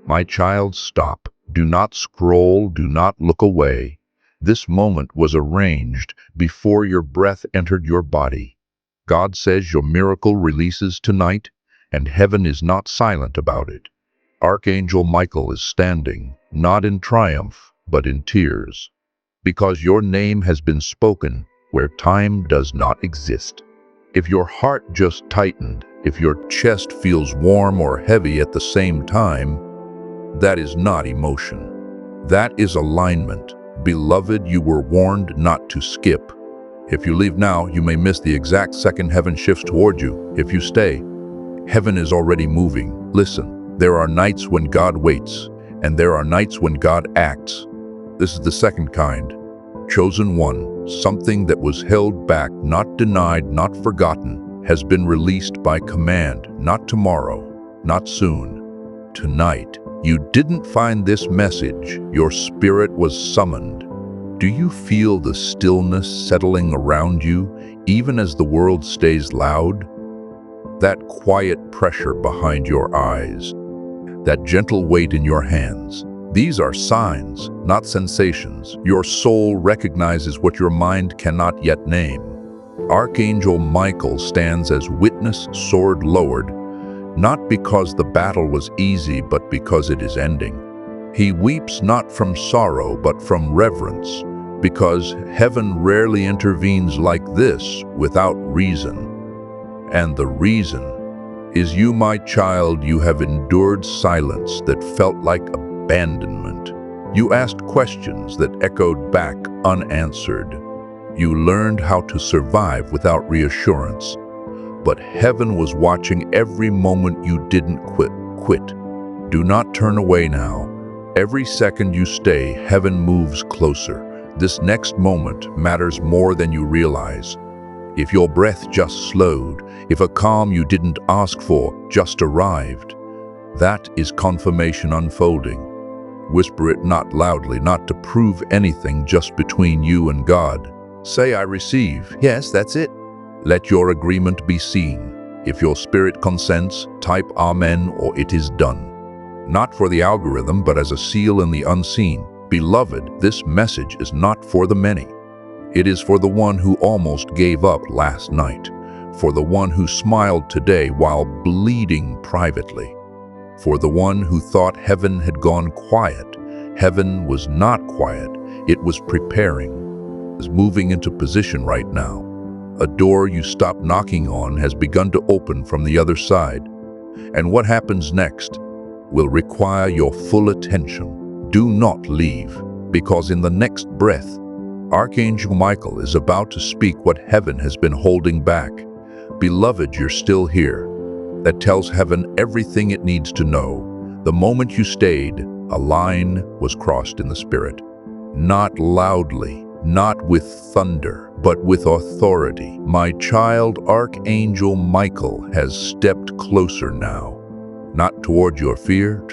My child, stop. Do not scroll, do not look away. This moment was arranged before your breath entered your body. God says your miracle releases tonight, and heaven is not silent about it. Archangel Michael is standing, not in triumph, but in tears, because your name has been spoken where time does not exist. If your heart just tightened, if your chest feels warm or heavy at the same time, that is not emotion. That is alignment. Beloved, you were warned not to skip. If you leave now, you may miss the exact second heaven shifts toward you. If you stay, heaven is already moving. Listen, there are nights when God waits, and there are nights when God acts. This is the second kind. Chosen one, something that was held back, not denied, not forgotten, has been released by command, not tomorrow, not soon, tonight. You didn't find this message, your spirit was summoned. Do you feel the stillness settling around you, even as the world stays loud? That quiet pressure behind your eyes, that gentle weight in your hands. These are signs, not sensations. Your soul recognizes what your mind cannot yet name. Archangel Michael stands as witness, sword lowered, not because the battle was easy, but because it is ending. He weeps not from sorrow, but from reverence, because heaven rarely intervenes like this without reason. And the reason is you, my child. You have endured silence that felt like abandonment. You asked questions that echoed back unanswered. You learned how to survive without reassurance. But heaven was watching every moment you didn't quit. Do not turn away now. Every second you stay, heaven moves closer. This next moment matters more than you realize. If your breath just slowed, if a calm you didn't ask for just arrived, that is confirmation unfolding. Whisper it not loudly, not to prove anything, just between you and God. Say, I receive. Yes, that's it. Let your agreement be seen. If your spirit consents, type Amen or it is done. Not for the algorithm, but as a seal in the unseen. Beloved, this message is not for the many. It is for the one who almost gave up last night, for the one who smiled today while bleeding privately, for the one who thought heaven had gone quiet. Heaven was not quiet. It was preparing. It's moving into position right now. A door you stopped knocking on has begun to open from the other side. And what happens next will require your full attention. Do not leave, because in the next breath, Archangel Michael is about to speak what heaven has been holding back. Beloved, you're still here. That tells heaven everything it needs to know. The moment you stayed, a line was crossed in the spirit. Not loudly, not with thunder, but with authority. My child, Archangel Michael has stepped closer now. Not toward your fear.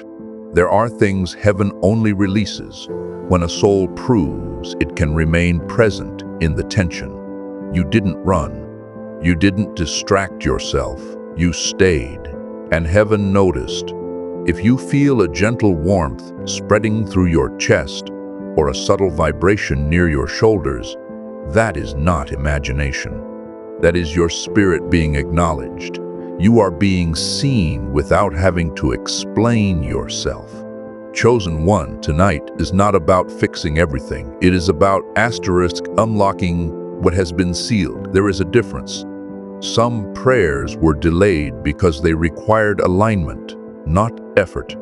There are things heaven only releases when a soul proves it can remain present in the tension. You didn't run. You didn't distract yourself. You stayed, and heaven noticed. If you feel a gentle warmth spreading through your chest or a subtle vibration near your shoulders, that is not imagination. That is your spirit being acknowledged. You are being seen without having to explain yourself. Chosen One tonight is not about fixing everything. It is about unlocking what has been sealed. There is a difference. Some prayers were delayed because they required alignment, not effort.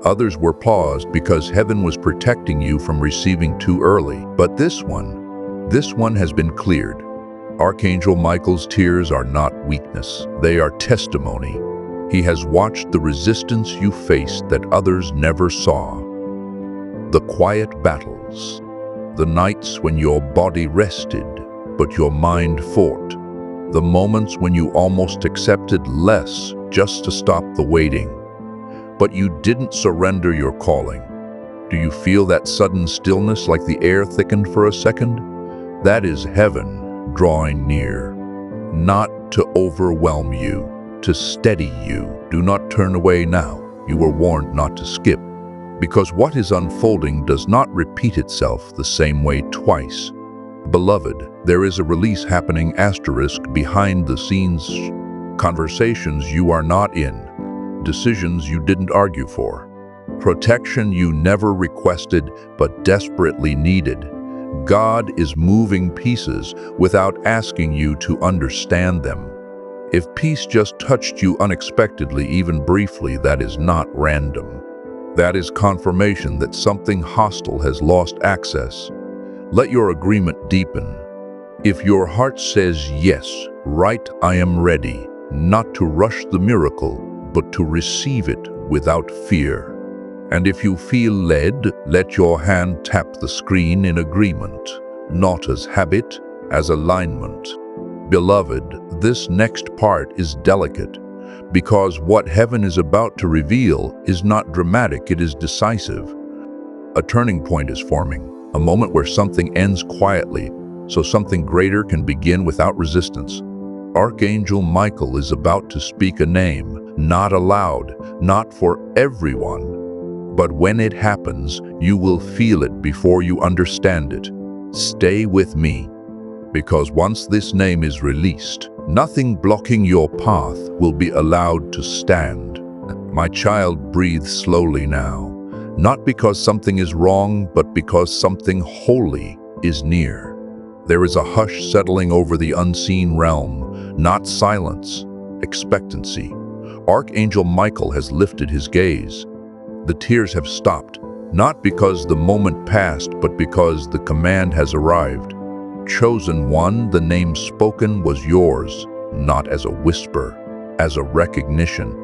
Others were paused because heaven was protecting you from receiving too early. But this one has been cleared. Archangel Michael's tears are not weakness. They are testimony. He has watched the resistance you faced that others never saw. The quiet battles, the nights when your body rested, but your mind fought. The moments when you almost accepted less just to stop the waiting. But you didn't surrender your calling. Do you feel that sudden stillness, like the air thickened for a second? That is heaven drawing near, not to overwhelm you, to steady you. Do not turn away now. You were warned not to skip. because what is unfolding does not repeat itself the same way twice. Beloved, there is a release happening behind the scenes, conversations you are not in, decisions you didn't argue for, protection you never requested but desperately needed. God is moving pieces without asking you to understand them. If peace just touched you unexpectedly, even briefly, that is not random. That is confirmation that something hostile has lost access. Let your agreement deepen. If your heart says yes, right, I am ready, not to rush the miracle, but to receive it without fear. And if you feel led, let your hand tap the screen in agreement, not as habit, as alignment. Beloved, this next part is delicate, because what heaven is about to reveal is not dramatic, it is decisive. A turning point is forming, a moment where something ends quietly, so something greater can begin without resistance. Archangel Michael is about to speak a name, not aloud, not for everyone. But when it happens, you will feel it before you understand it. Stay with me, because once this name is released, nothing blocking your path will be allowed to stand. My child, breathe slowly now, not because something is wrong, but because something holy is near. There is a hush settling over the unseen realm, not silence, expectancy. Archangel Michael has lifted his gaze. The tears have stopped, not because the moment passed, but because the command has arrived. Chosen One, the name spoken was yours, not as a whisper, as a recognition.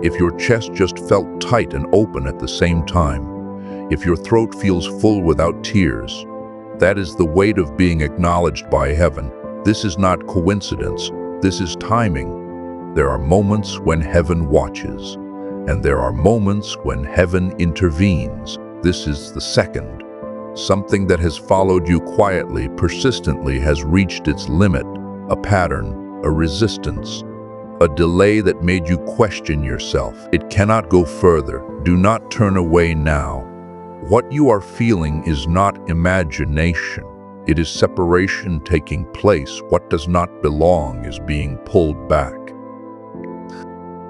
If your chest just felt tight and open at the same time, if your throat feels full without tears, that is the weight of being acknowledged by heaven. This is not coincidence, this is timing. There are moments when heaven watches, and there are moments when heaven intervenes. This is the second. Something that has followed you quietly, persistently, has reached its limit, a pattern, a resistance, a delay that made you question yourself. It cannot go further. Do not turn away now. What you are feeling is not imagination. It is separation taking place. What does not belong is being pulled back.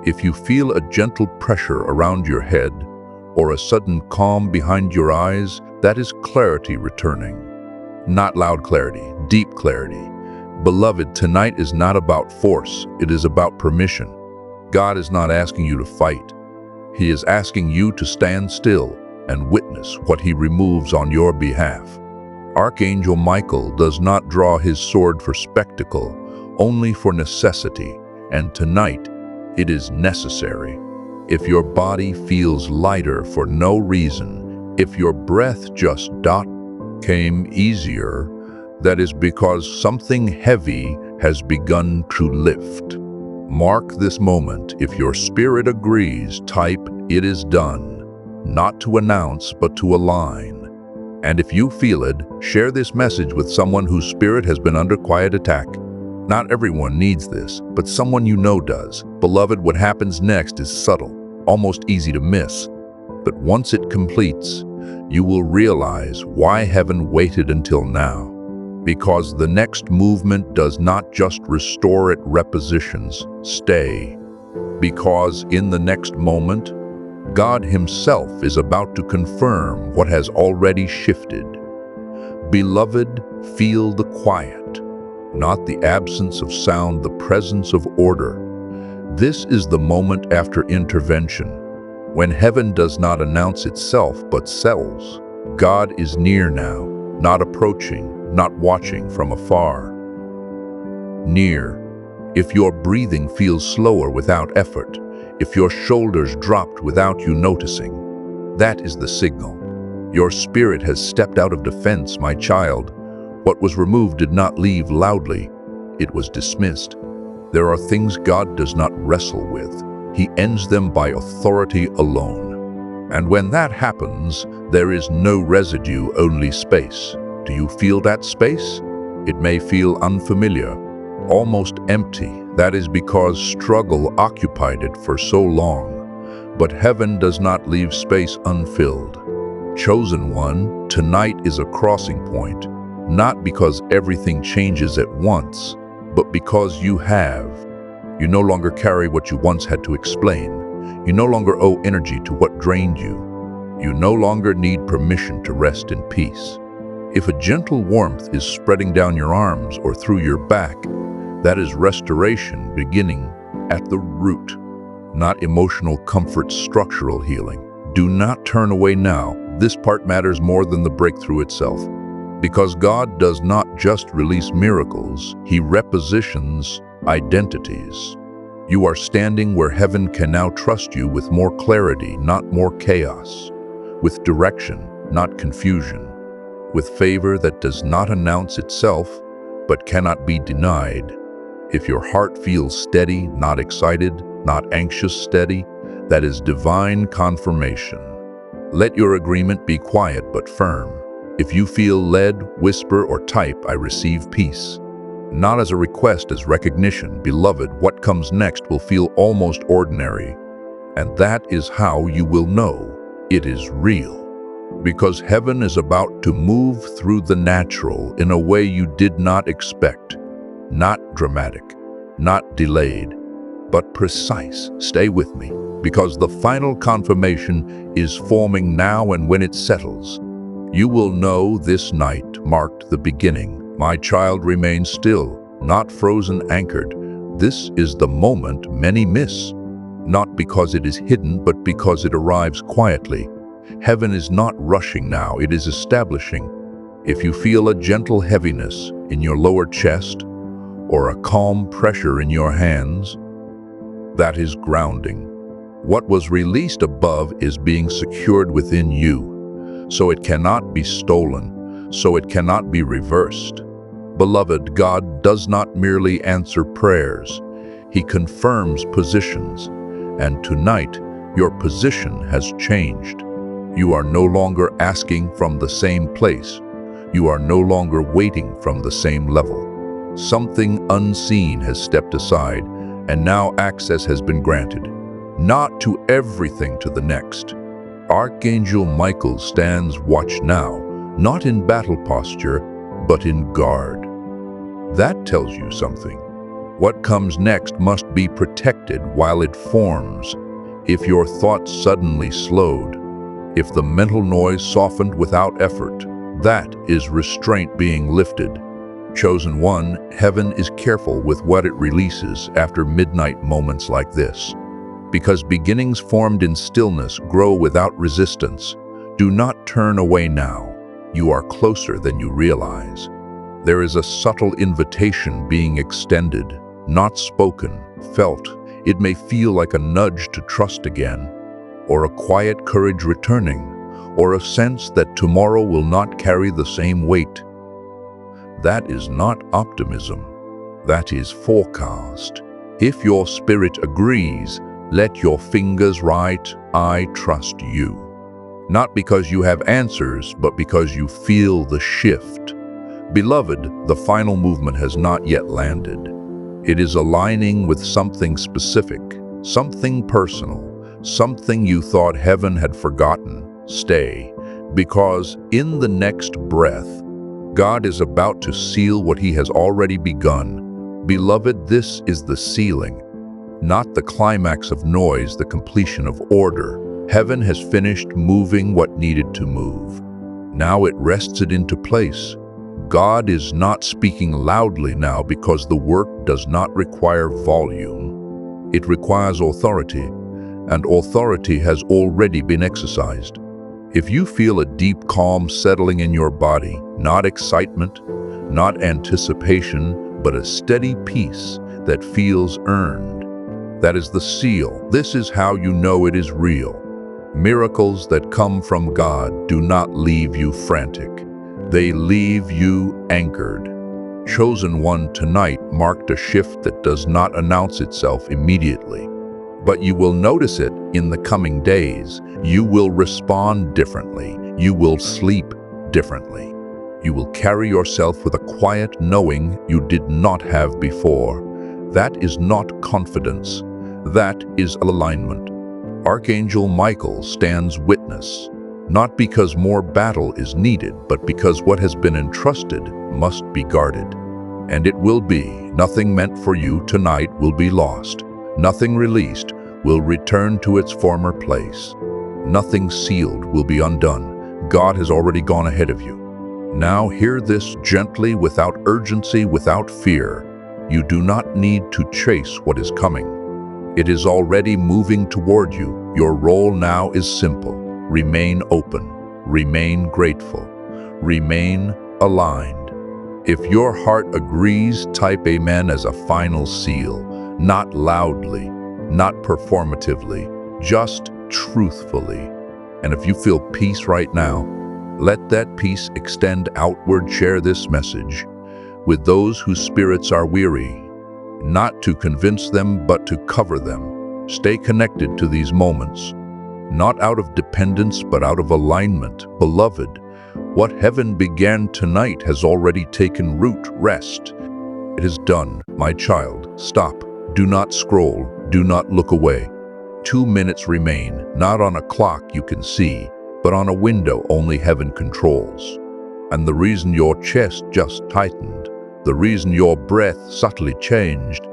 If you feel a gentle pressure around your head or a sudden calm behind your eyes, that is clarity returning. Not loud clarity, deep clarity. Beloved, tonight is not about force, it is about permission. God is not asking you to fight. He is asking you to stand still and witness what he removes on your behalf. Archangel Michael does not draw his sword for spectacle, only for necessity, and tonight it is necessary. If your body feels lighter for no reason, if your breath just came easier, that is because something heavy has begun to lift. Mark this moment. If your spirit agrees, type "It is done." Not to announce, but to align. And if you feel it, share this message with someone whose spirit has been under quiet attack. Not everyone needs this, but someone you know does. Beloved, what happens next is subtle, almost easy to miss. But once it completes, you will realize why heaven waited until now. Because the next movement does not just restore, it repositions. Stay. Because in the next moment, God himself is about to confirm what has already shifted. Beloved, feel the quiet, not the absence of sound, the presence of order. This is the moment after intervention, when heaven does not announce itself but settles. God is near now, not approaching, not watching from afar. Near. If your breathing feels slower without effort, if your shoulders dropped without you noticing, that is the signal. Your spirit has stepped out of defense, my child. What was removed did not leave loudly. It was dismissed. There are things God does not wrestle with. He ends them by authority alone. And when that happens, there is no residue, only space. Do you feel that space? It may feel unfamiliar, almost empty. That is because struggle occupied it for so long. But heaven does not leave space unfilled. Chosen One, tonight is a crossing point, not because everything changes at once, but because you have. You no longer carry what you once had to explain. You no longer owe energy to what drained you. You no longer need permission to rest in peace. If a gentle warmth is spreading down your arms or through your back, that is restoration beginning at the root, not emotional comfort, structural healing. Do not turn away now. This part matters more than the breakthrough itself. Because God does not just release miracles, He repositions identities. You are standing where heaven can now trust you with more clarity, not more chaos, with direction, not confusion, with favor that does not announce itself, but cannot be denied. If your heart feels steady, not excited, not anxious, steady, that is divine confirmation. Let your agreement be quiet but firm. If you feel led, whisper or type, "I receive peace." Not as a request, as recognition. Beloved, what comes next will feel almost ordinary. And that is how you will know it is real. Because heaven is about to move through the natural in a way you did not expect. Not dramatic, not delayed, but precise. Stay with me, because the final confirmation is forming now, and when it settles, you will know this night marked the beginning. My child, remain still, not frozen, anchored. This is the moment many miss, not because it is hidden, but because it arrives quietly. Heaven is not rushing now, it is establishing. If you feel a gentle heaviness in your lower chest or a calm pressure in your hands, that is grounding. What was released above is being secured within you, so it cannot be stolen, so it cannot be reversed. Beloved, God does not merely answer prayers, He confirms positions, and tonight your position has changed. You are no longer asking from the same place. You are no longer waiting from the same level. Something unseen has stepped aside, and now access has been granted. Not to everything, to the next. Archangel Michael stands watch now, not in battle posture, but in guard. That tells you something. What comes next must be protected while it forms. If your thoughts suddenly slowed, if the mental noise softened without effort, that is restraint being lifted. Chosen One, heaven is careful with what it releases after midnight moments like this. Because beginnings formed in stillness grow without resistance. Do not turn away now. You are closer than you realize. There is a subtle invitation being extended, not spoken, felt. It may feel like a nudge to trust again, or a quiet courage returning, or a sense that tomorrow will not carry the same weight. That is not optimism. That is forecast. If your spirit agrees, let your fingers write, "I trust you." Not because you have answers, but because you feel the shift. Beloved, the final movement has not yet landed. It is aligning with something specific, something personal, something you thought heaven had forgotten. Stay, because in the next breath, God is about to seal what He has already begun. Beloved, this is the sealing, not the climax of noise, the completion of order. Heaven has finished moving what needed to move. Now it rests it into place. God is not speaking loudly now because the work does not require volume. It requires authority, and authority has already been exercised. If you feel a deep calm settling in your body, not excitement, not anticipation, but a steady peace that feels earned, that is the seal. This is how you know it is real. Miracles that come from God do not leave you frantic. They leave you anchored. Chosen One, tonight marked a shift that does not announce itself immediately. But you will notice it in the coming days. You will respond differently. You will sleep differently. You will carry yourself with a quiet knowing you did not have before. That is not confidence. That is alignment. Archangel Michael stands witness, not because more battle is needed, but because what has been entrusted must be guarded. And it will be. Nothing meant for you tonight will be lost. Nothing released will return to its former place. Nothing sealed will be undone. God has already gone ahead of you. Now hear this gently, without urgency, without fear. You do not need to chase what is coming. It is already moving toward you. Your role now is simple. Remain open. Remain grateful. Remain aligned. If your heart agrees, type Amen as a final seal. Not loudly, not performatively, just truthfully. And if you feel peace right now, let that peace extend outward. Share this message with those whose spirits are weary, not to convince them, but to cover them. Stay connected to these moments, not out of dependence, but out of alignment. Beloved, what heaven began tonight has already taken root. Rest. It is done, my child. Stop. Do not scroll. Do not look away. 2 minutes remain, not on a clock you can see, but on a window only heaven controls. And the reason your chest just tightened, the reason your breath subtly changed,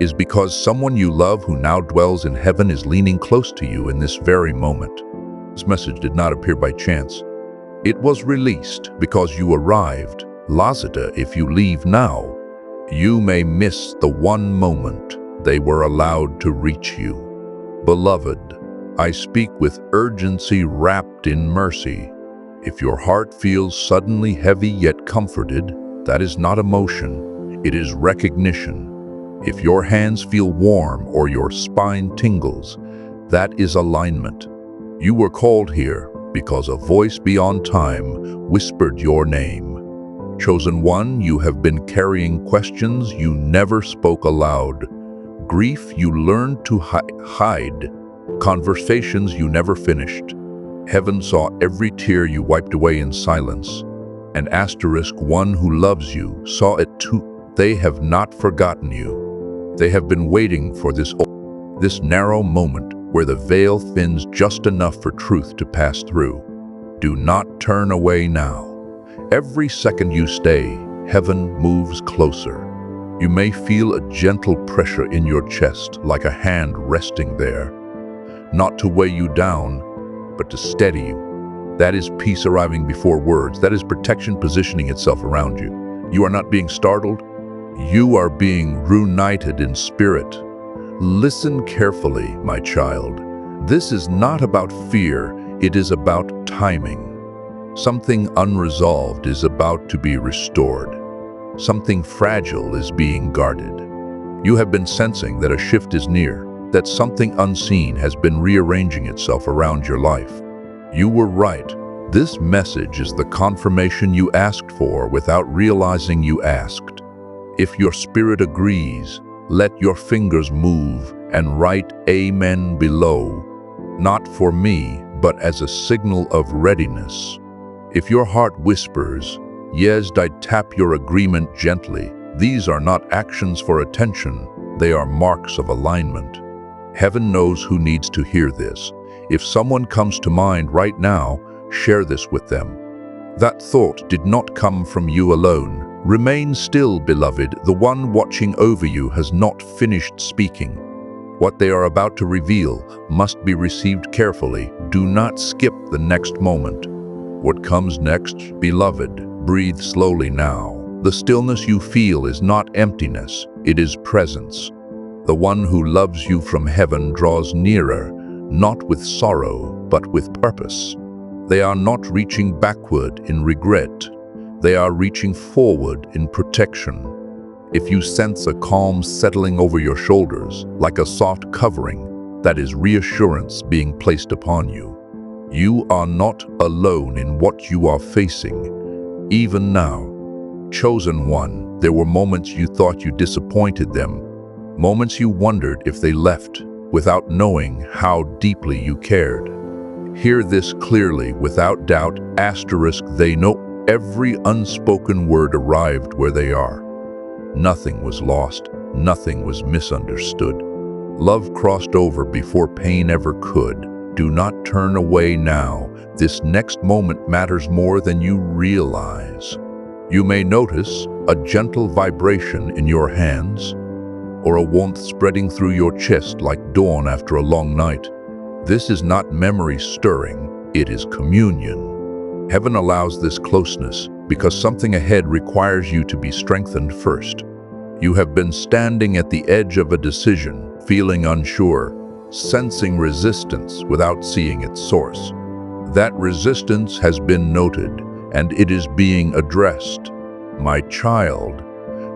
is because someone you love who now dwells in heaven is leaning close to you in this very moment. This message did not appear by chance. It was released because you arrived. Lazada, if you leave now, you may miss the one moment they were allowed to reach you. Beloved, I speak with urgency wrapped in mercy. If your heart feels suddenly heavy yet comforted, that is not emotion, it is recognition. If your hands feel warm or your spine tingles, that is alignment. You were called here because a voice beyond time whispered your name. Chosen One, you have been carrying questions you never spoke aloud, grief you learned to hide, conversations you never finished. Heaven saw every tear you wiped away in silence, and *1 who loves you saw it too. They have not forgotten you. They have been waiting for this narrow moment where the veil thins just enough for truth to pass through. Do not turn away now. Every second you stay, heaven moves closer. You may feel a gentle pressure in your chest, like a hand resting there. Not to weigh you down, but to steady you. That is peace arriving before words. That is protection positioning itself around you. You are not being startled. You are being reunited in spirit. Listen carefully, my child. This is not about fear. It is about timing. Something unresolved is about to be restored. Something fragile is being guarded. You have been sensing that a shift is near, that something unseen has been rearranging itself around your life. You were right. This message is the confirmation you asked for without realizing you asked. If your spirit agrees, let your fingers move and write Amen below, not for me, but as a signal of readiness. If your heart whispers, yes, I tap your agreement gently. These are not actions for attention, they are marks of alignment. Heaven knows who needs to hear this. If someone comes to mind right now, share this with them. That thought did not come from you alone. Remain still, beloved. The one watching over you has not finished speaking. What they are about to reveal must be received carefully. Do not skip the next moment. What comes next, beloved? Breathe slowly now. The stillness you feel is not emptiness, it is presence. The one who loves you from heaven draws nearer, not with sorrow, but with purpose. They are not reaching backward in regret. They are reaching forward in protection. If you sense a calm settling over your shoulders, like a soft covering, that is reassurance being placed upon you. You are not alone in what you are facing. Even now, Chosen One, there were moments you thought you disappointed them, moments you wondered if they left, without knowing how deeply you cared. Hear this clearly, without doubt, *, they know every unspoken word arrived where they are. Nothing was lost, nothing was misunderstood. Love crossed over before pain ever could. Do not turn away now. This next moment matters more than you realize. You may notice a gentle vibration in your hands, or a warmth spreading through your chest like dawn after a long night. This is not memory stirring, it is communion. Heaven allows this closeness because something ahead requires you to be strengthened first. You have been standing at the edge of a decision, feeling unsure, sensing resistance without seeing its source. That resistance has been noted, and it is being addressed. My child,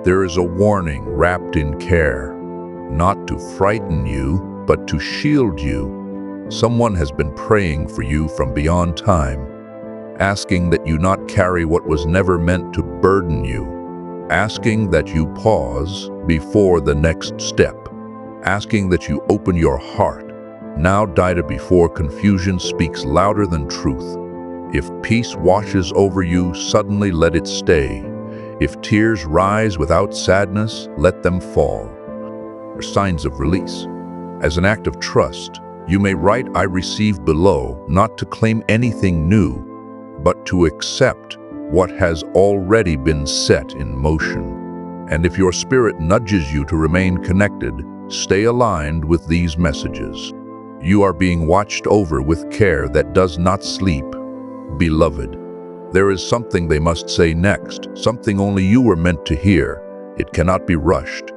there is a warning wrapped in care, not to frighten you, but to shield you. Someone has been praying for you from beyond time, asking that you not carry what was never meant to burden you, asking that you pause before the next step, asking that you open your heart. Now die before confusion speaks louder than truth. If peace washes over you, suddenly let it stay. If tears rise without sadness, let them fall. Are signs of release. As an act of trust, you may write "I receive" below, not to claim anything new, but to accept what has already been set in motion. And if your spirit nudges you to remain connected, stay aligned with these messages. You are being watched over with care that does not sleep. Beloved, there is something they must say next, something only you were meant to hear. It cannot be rushed.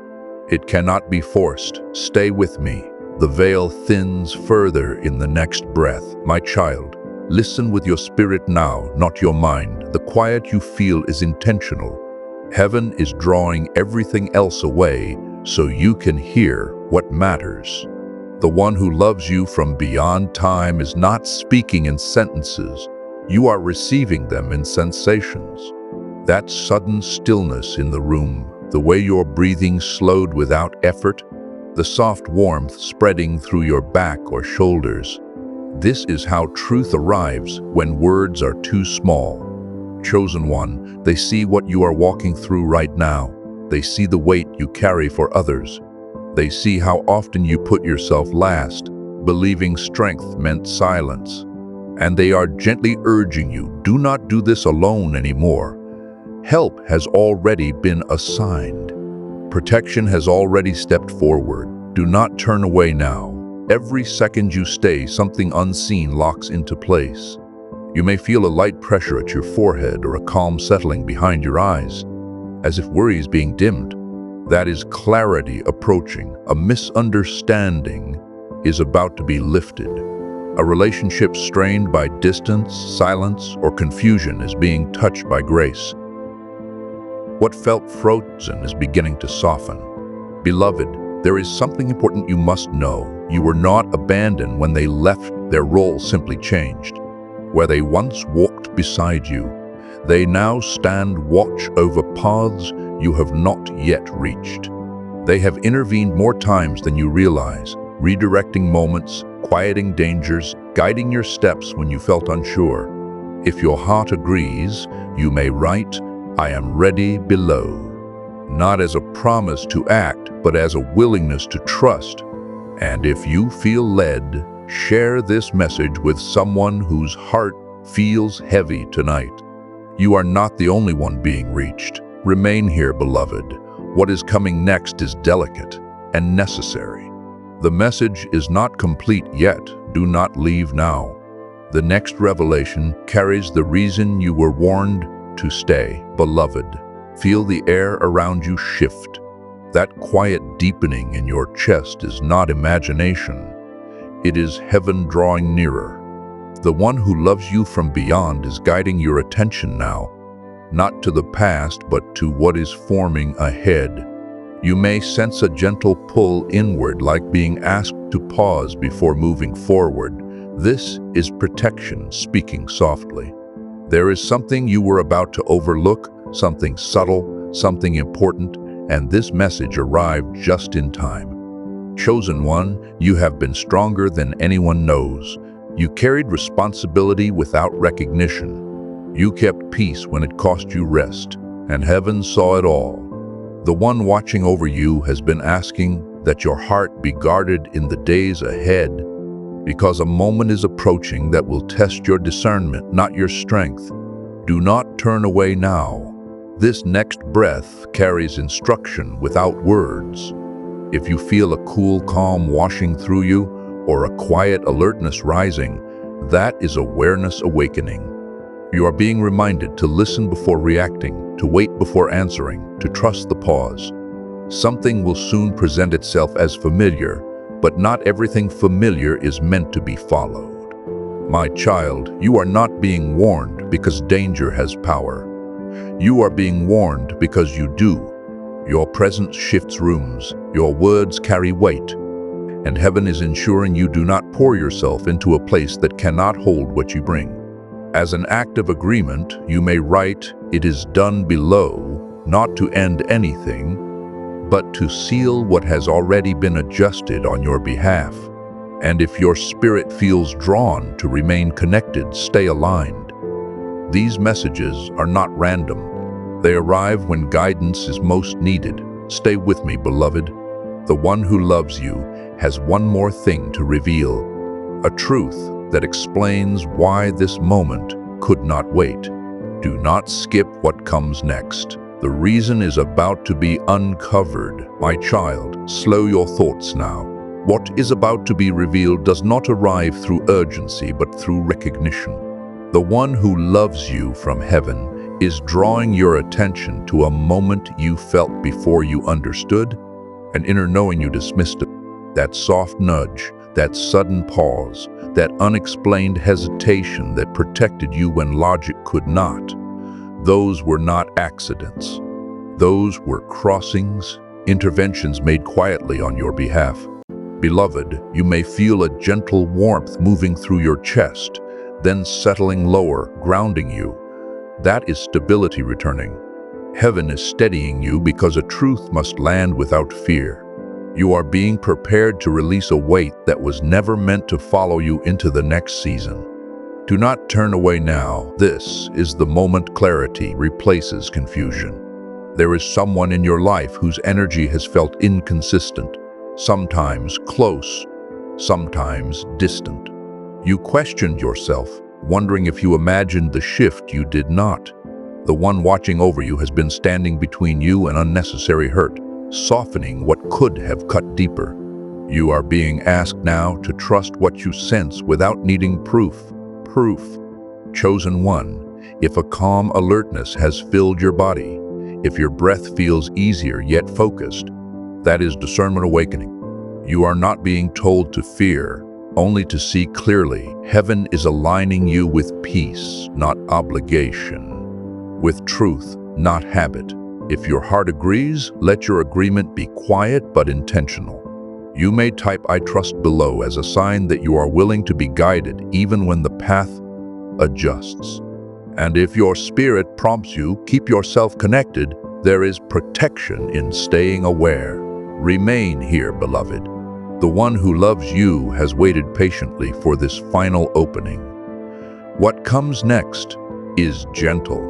It cannot be forced. Stay with me. The veil thins further in the next breath. My child, listen with your spirit now, not your mind. The quiet you feel is intentional. Heaven is drawing everything else away so you can hear what matters. The one who loves you from beyond time is not speaking in sentences. You are receiving them in sensations. That sudden stillness in the room, the way your breathing slowed without effort, the soft warmth spreading through your back or shoulders. This is how truth arrives when words are too small. Chosen One, they see what you are walking through right now. They see the weight you carry for others. They see how often you put yourself last, believing strength meant silence. And they are gently urging you, do not do this alone anymore. Help has already been assigned. Protection has already stepped forward. Do not turn away now. Every second you stay, something unseen locks into place. You may feel a light pressure at your forehead or a calm settling behind your eyes, as if worry is being dimmed. That is clarity approaching. A misunderstanding is about to be lifted. A relationship strained by distance, silence, or confusion is being touched by grace. What felt frozen is beginning to soften. Beloved, there is something important you must know. You were not abandoned when they left. Their role simply changed. Where they once walked beside you, they now stand watch over paths you have not yet reached. They have intervened more times than you realize, redirecting moments, quieting dangers, guiding your steps when you felt unsure. If your heart agrees, you may write, "I am ready" below. Not as a promise to act, but as a willingness to trust. And if you feel led, share this message with someone whose heart feels heavy tonight. You are not the only one being reached. Remain here, beloved. What is coming next is delicate and necessary. The message is not complete yet. Do not leave now. The next revelation carries the reason you were warned to stay. Beloved, feel the air around you shift. That quiet deepening in your chest is not imagination. It is heaven drawing nearer. The one who loves you from beyond is guiding your attention now, not to the past, but to what is forming ahead. You may sense a gentle pull inward, like being asked to pause before moving forward. This is protection speaking softly. There is something you were about to overlook, something subtle, something important, and this message arrived just in time. Chosen One, you have been stronger than anyone knows. You carried responsibility without recognition. You kept peace when it cost you rest, and heaven saw it all. The one watching over you has been asking, that your heart be guarded in the days ahead, because a moment is approaching that will test your discernment, not your strength. Do not turn away now. This next breath carries instruction without words. If you feel a cool calm washing through you or a quiet alertness rising, that is awareness awakening. You are being reminded to listen before reacting, to wait before answering, to trust the pause. Something will soon present itself as familiar, but not everything familiar is meant to be followed. My child, you are not being warned because danger has power. You are being warned because you do. Your presence shifts rooms, your words carry weight, and heaven is ensuring you do not pour yourself into a place that cannot hold what you bring. As an act of agreement, you may write, "It is done below," not to end anything, but to seal what has already been adjusted on your behalf. And if your spirit feels drawn to remain connected, stay aligned. These messages are not random. They arrive when guidance is most needed. Stay with me, beloved. The one who loves you has one more thing to reveal, a truth that explains why this moment could not wait. Do not skip what comes next. The reason is about to be uncovered. My child, slow your thoughts now. What is about to be revealed does not arrive through urgency, but through recognition. The one who loves you from heaven is drawing your attention to a moment you felt before you understood, an inner knowing you dismissed it. That soft nudge, that sudden pause, that unexplained hesitation that protected you when logic could not. Those were not accidents. Those were crossings, interventions made quietly on your behalf. Beloved, you may feel a gentle warmth moving through your chest, then settling lower, grounding you. That is stability returning. Heaven is steadying you because a truth must land without fear. You are being prepared to release a weight that was never meant to follow you into the next season. Do not turn away now. This is the moment clarity replaces confusion. There is someone in your life whose energy has felt inconsistent, sometimes close, sometimes distant. You questioned yourself, wondering if you imagined the shift you did not. The one watching over you has been standing between you and unnecessary hurt, softening what could have cut deeper. You are being asked now to trust what you sense without needing proof. Chosen One, if a calm alertness has filled your body, if your breath feels easier yet focused, that is discernment awakening. You are not being told to fear, only to see clearly. Heaven is aligning you with peace, not obligation, with truth, not habit. If your heart agrees, let your agreement be quiet but intentional. You may type "I trust" below as a sign that you are willing to be guided even when the path adjusts. And if your spirit prompts you, keep yourself connected. There is protection in staying aware. Remain here, beloved. The one who loves you has waited patiently for this final opening. What comes next is gentle,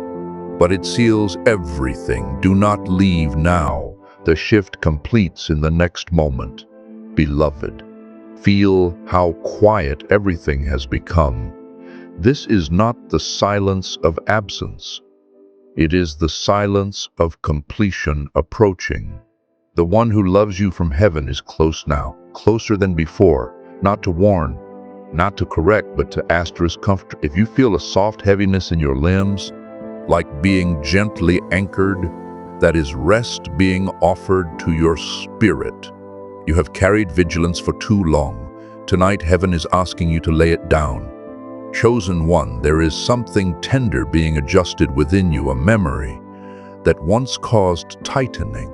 but it seals everything. Do not leave now. The shift completes in the next moment. Beloved, feel how quiet everything has become. This is not the silence of absence. It is the silence of completion approaching. The one who loves you from heaven is close now, closer than before, not to warn, not to correct, but to asterisk comfort. If you feel a soft heaviness in your limbs, like being gently anchored, that is rest being offered to your spirit. You have carried vigilance for too long. Tonight, heaven is asking you to lay it down. Chosen One, there is something tender being adjusted within you, a memory that once caused tightening,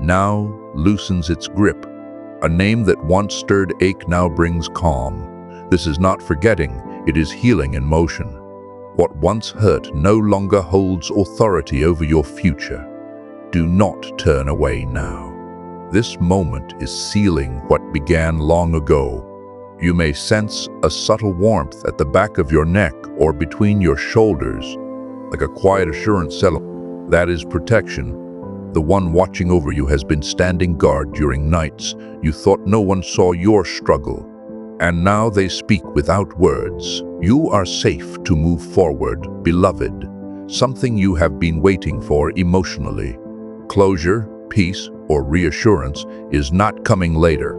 now loosens its grip. A name that once stirred ache now brings calm. This is not forgetting, it is healing in motion. What once hurt no longer holds authority over your future. Do not turn away now. This moment is sealing what began long ago. You may sense a subtle warmth at the back of your neck or between your shoulders, like a quiet assurance settling. That is protection. The one watching over you has been standing guard during nights you thought no one saw your struggle. And now they speak without words. You are safe to move forward, beloved, something you have been waiting for emotionally. Closure, peace, or reassurance is not coming later.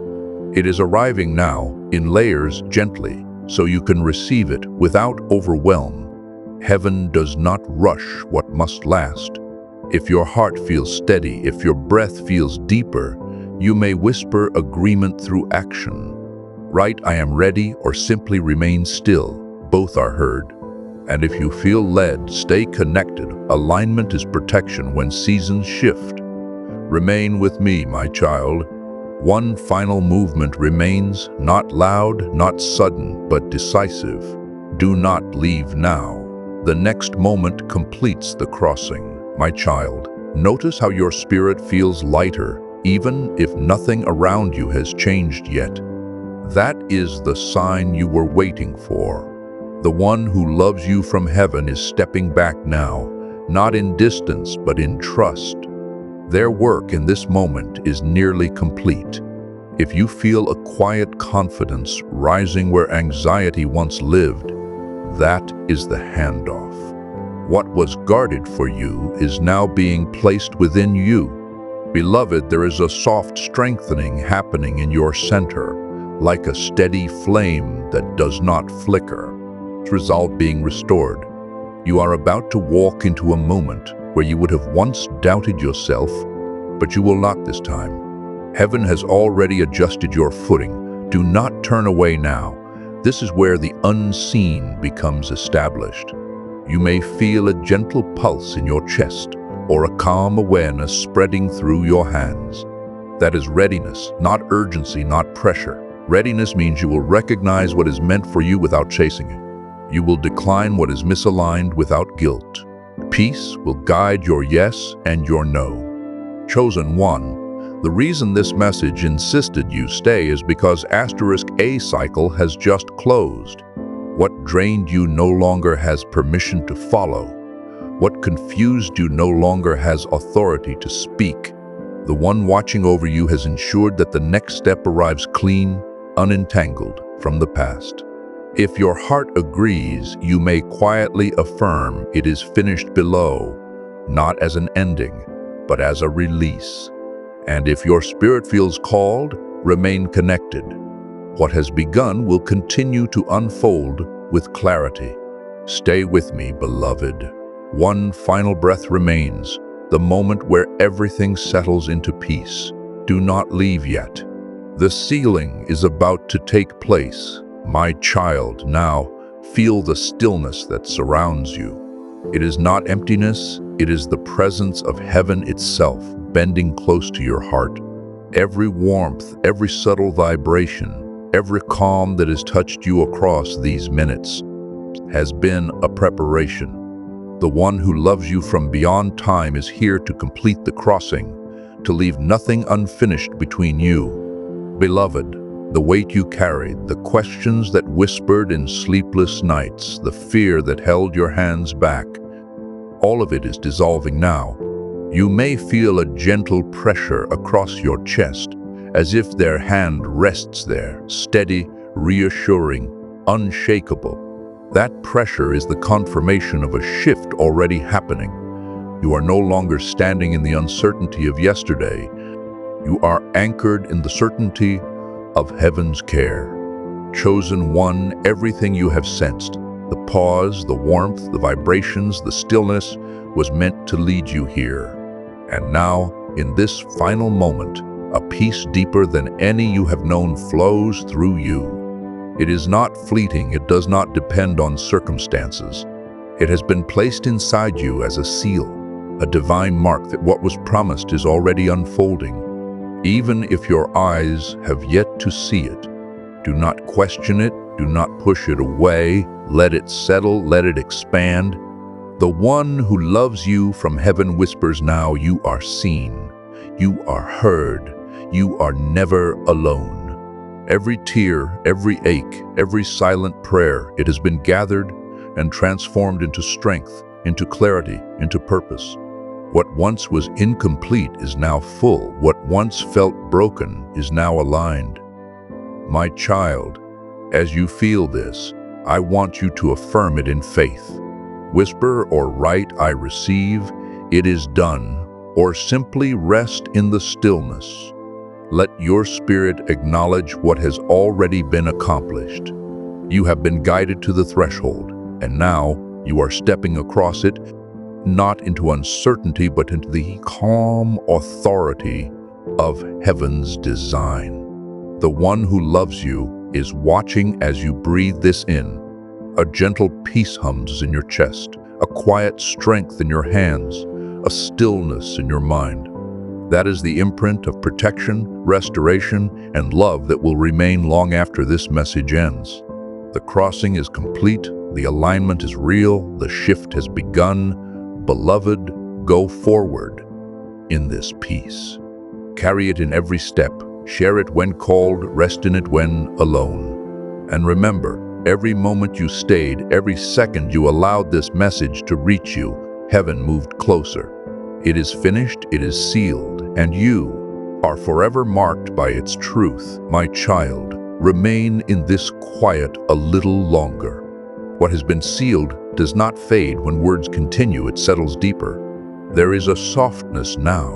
It is arriving now, in layers, gently, so you can receive it without overwhelm. Heaven does not rush what must last. If your heart feels steady, if your breath feels deeper, you may whisper agreement through action. Write, "I am ready," or simply remain still. Both are heard. And if you feel led, stay connected. Alignment is protection when seasons shift. Remain with me, my child. One final movement remains, not loud, not sudden, but decisive. Do not leave now. The next moment completes the crossing. My child, notice how your spirit feels lighter, even if nothing around you has changed yet. That is the sign you were waiting for. The one who loves you from heaven is stepping back now, not in distance, but in trust. Their work in this moment is nearly complete. If you feel a quiet confidence rising where anxiety once lived, that is the handoff. What was guarded for you is now being placed within you. Beloved, there is a soft strengthening happening in your center, like a steady flame that does not flicker. Resolve being restored. You are about to walk into a moment where you would have once doubted yourself, but you will not this time. Heaven has already adjusted your footing. Do not turn away now. This is where the unseen becomes established. You may feel a gentle pulse in your chest or a calm awareness spreading through your hands. That is readiness, not urgency, not pressure. Readiness means you will recognize what is meant for you without chasing it. You will decline what is misaligned without guilt. Peace will guide your yes and your no. Chosen One, the reason this message insisted you stay is because *A cycle has just closed. What drained you no longer has permission to follow. What confused you no longer has authority to speak. The one watching over you has ensured that the next step arrives clean, unentangled from the past. If your heart agrees, you may quietly affirm it is finished below, not as an ending, but as a release. And if your spirit feels called, remain connected. What has begun will continue to unfold with clarity. Stay with me, beloved. One final breath remains, the moment where everything settles into peace. Do not leave yet. The sealing is about to take place. My child, now feel the stillness that surrounds you. It is not emptiness, it is the presence of heaven itself bending close to your heart. Every warmth, every subtle vibration, every calm that has touched you across these minutes has been a preparation. The one who loves you from beyond time is here to complete the crossing, to leave nothing unfinished between you. Beloved, the weight you carried, the questions that whispered in sleepless nights, the fear that held your hands back, all of it is dissolving now. You may feel a gentle pressure across your chest, as if their hand rests there, steady, reassuring, unshakable. That pressure is the confirmation of a shift already happening. You are no longer standing in the uncertainty of yesterday. You are anchored in the certainty of heaven's care. Chosen One, everything you have sensed, the pause, the warmth, the vibrations, the stillness, was meant to lead you here. And now, in this final moment, a peace deeper than any you have known flows through you. It is not fleeting, it does not depend on circumstances. It has been placed inside you as a seal, a divine mark that what was promised is already unfolding. Even if your eyes have yet to see it, do not question it, do not push it away, let it settle, let it expand. The one who loves you from heaven whispers now, you are seen, you are heard, you are never alone. Every tear, every ache, every silent prayer, it has been gathered and transformed into strength, into clarity, into purpose. What once was incomplete is now full. What once felt broken is now aligned. My child, as you feel this, I want you to affirm it in faith. Whisper or write, "I receive," "It is done," or simply rest in the stillness. Let your spirit acknowledge what has already been accomplished. You have been guided to the threshold, and now you are stepping across it, not into uncertainty, but into the calm authority of heaven's design. The one who loves you is watching as you breathe this in. A gentle peace hums in your chest, a quiet strength in your hands, a stillness in your mind. That is the imprint of protection, restoration, and love that will remain long after this message ends. The crossing is complete, the alignment is real, the shift has begun. Beloved, go forward in this peace. Carry it in every step, share it when called, rest in it when alone. And remember, every moment you stayed, every second you allowed this message to reach you, heaven moved closer. It is finished, it is sealed, and you are forever marked by its truth. My child, remain in this quiet a little longer. What has been sealed does not fade when words continue, it settles deeper. There is a softness now,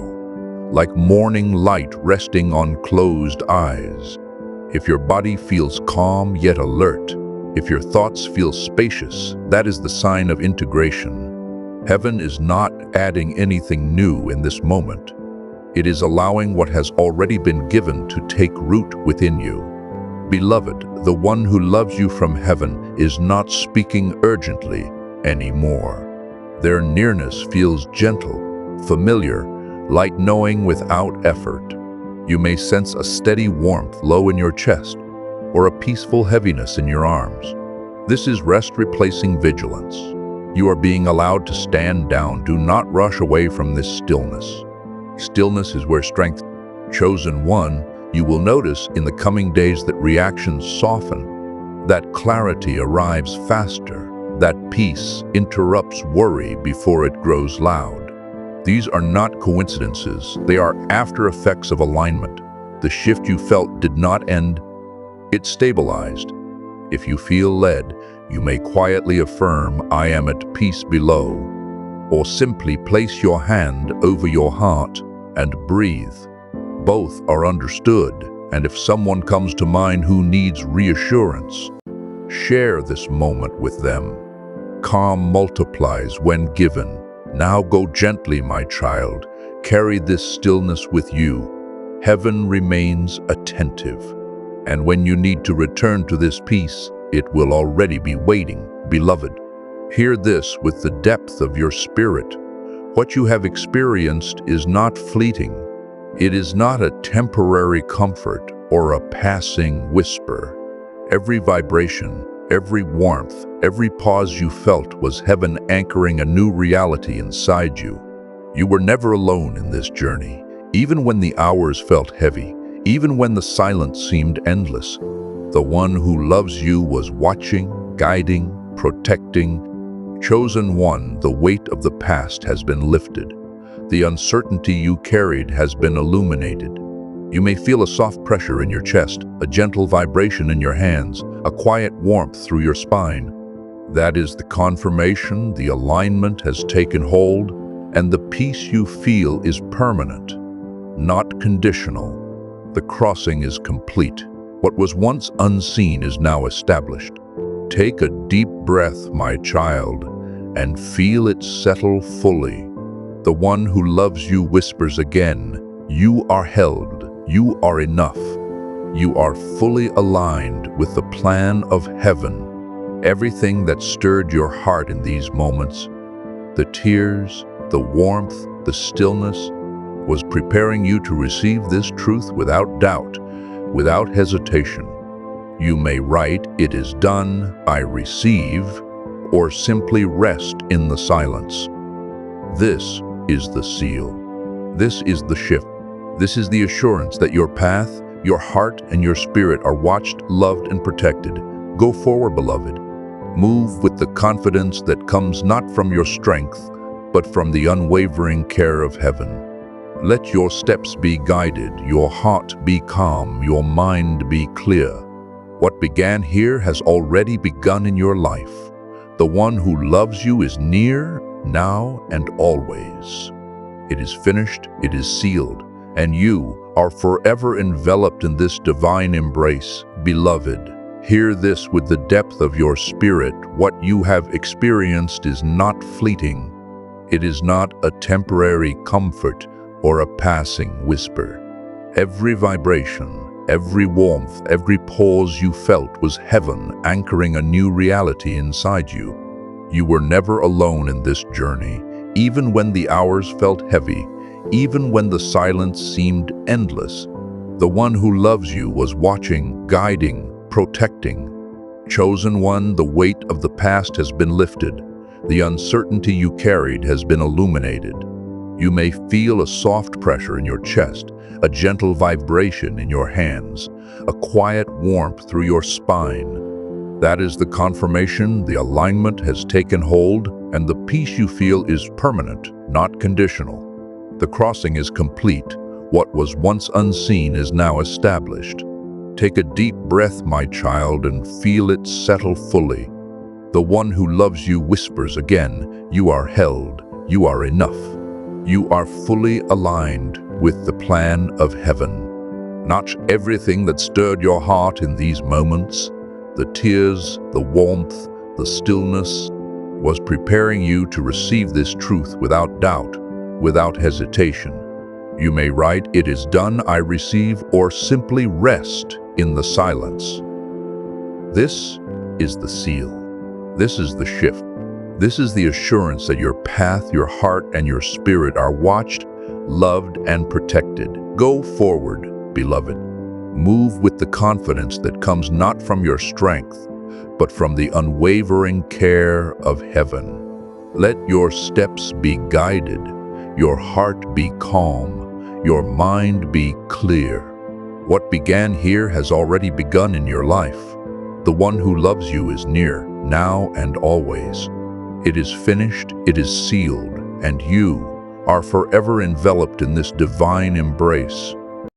like morning light resting on closed eyes. If your body feels calm yet alert, if your thoughts feel spacious, that is the sign of integration. Heaven is not adding anything new in this moment. It is allowing what has already been given to take root within you. Beloved, the one who loves you from heaven is not speaking urgently anymore. Their nearness feels gentle, familiar, like knowing without effort. You may sense a steady warmth low in your chest, or a peaceful heaviness in your arms. This is rest replacing vigilance. You are being allowed to stand down. Do not rush away from this stillness. Stillness is where strength. Chosen one, you will notice in the coming days that reactions soften, that clarity arrives faster, that peace interrupts worry before it grows loud. These are not coincidences, they are after effects of alignment. The shift you felt did not end, it stabilized. If you feel led, you may quietly affirm, "I am at peace below," or simply place your hand over your heart and breathe. Both are understood, and if someone comes to mind who needs reassurance, share this moment with them. Calm multiplies when given. Now go gently, my child. Carry this stillness with you. Heaven remains attentive. And when you need to return to this peace, it will already be waiting. Beloved, hear this with the depth of your spirit. What you have experienced is not fleeting. It is not a temporary comfort or a passing whisper. Every vibration, every warmth, every pause you felt was heaven anchoring a new reality inside you. You were never alone in this journey, even when the hours felt heavy, even when the silence seemed endless. The one who loves you was watching, guiding, protecting. Chosen one, the weight of the past has been lifted. The uncertainty you carried has been illuminated. You may feel a soft pressure in your chest, a gentle vibration in your hands, a quiet warmth through your spine. That is the confirmation the alignment has taken hold, and the peace you feel is permanent, not conditional. The crossing is complete. What was once unseen is now established. Take a deep breath, my child, and feel it settle fully. The one who loves you whispers again, "You are held, you are enough. You are fully aligned with the plan of heaven." Everything that stirred your heart in these moments, the tears, the warmth, the stillness, was preparing you to receive this truth without doubt, without hesitation. You may write, "It is done, I receive," or simply rest in the silence. This is the seal. This is the shift. This is the assurance that your path, your heart, and your spirit are watched, loved, and protected. Go forward, beloved. Move with the confidence that comes not from your strength, but from the unwavering care of heaven. Let your steps be guided, your heart be calm, your mind be clear. What began here has already begun in your life. The one who loves you is near, now and always. It is finished, it is sealed, and you are forever enveloped in this divine embrace. Beloved, hear this with the depth of your spirit. What you have experienced is not fleeting. It is not a temporary comfort or a passing whisper. Every vibration, every warmth, every pause you felt was heaven anchoring a new reality inside you. You were never alone in this journey, even when the hours felt heavy, even when the silence seemed endless. The one who loves you was watching, guiding, protecting. Chosen one, the weight of the past has been lifted. The uncertainty you carried has been illuminated. You may feel a soft pressure in your chest, a gentle vibration in your hands, a quiet warmth through your spine. That is the confirmation the alignment has taken hold, and the peace you feel is permanent, not conditional. The crossing is complete. What was once unseen is now established. Take a deep breath, my child, and feel it settle fully. The one who loves you whispers again, you are held, you are enough. You are fully aligned with the plan of heaven. Not everything that stirred your heart in these moments, the tears, the warmth, the stillness, was preparing you to receive this truth without doubt, without hesitation. You may write, "It is done, I receive," or simply rest in the silence. This is the seal. This is the shift. This is the assurance that your path, your heart, and your spirit are watched, loved, and protected. Go forward, beloved. Move with the confidence that comes not from your strength, but from the unwavering care of heaven. Let your steps be guided, your heart be calm, your mind be clear. What began here has already begun in your life. The one who loves you is near, now and always. It is finished, it is sealed, and you are forever enveloped in this divine embrace.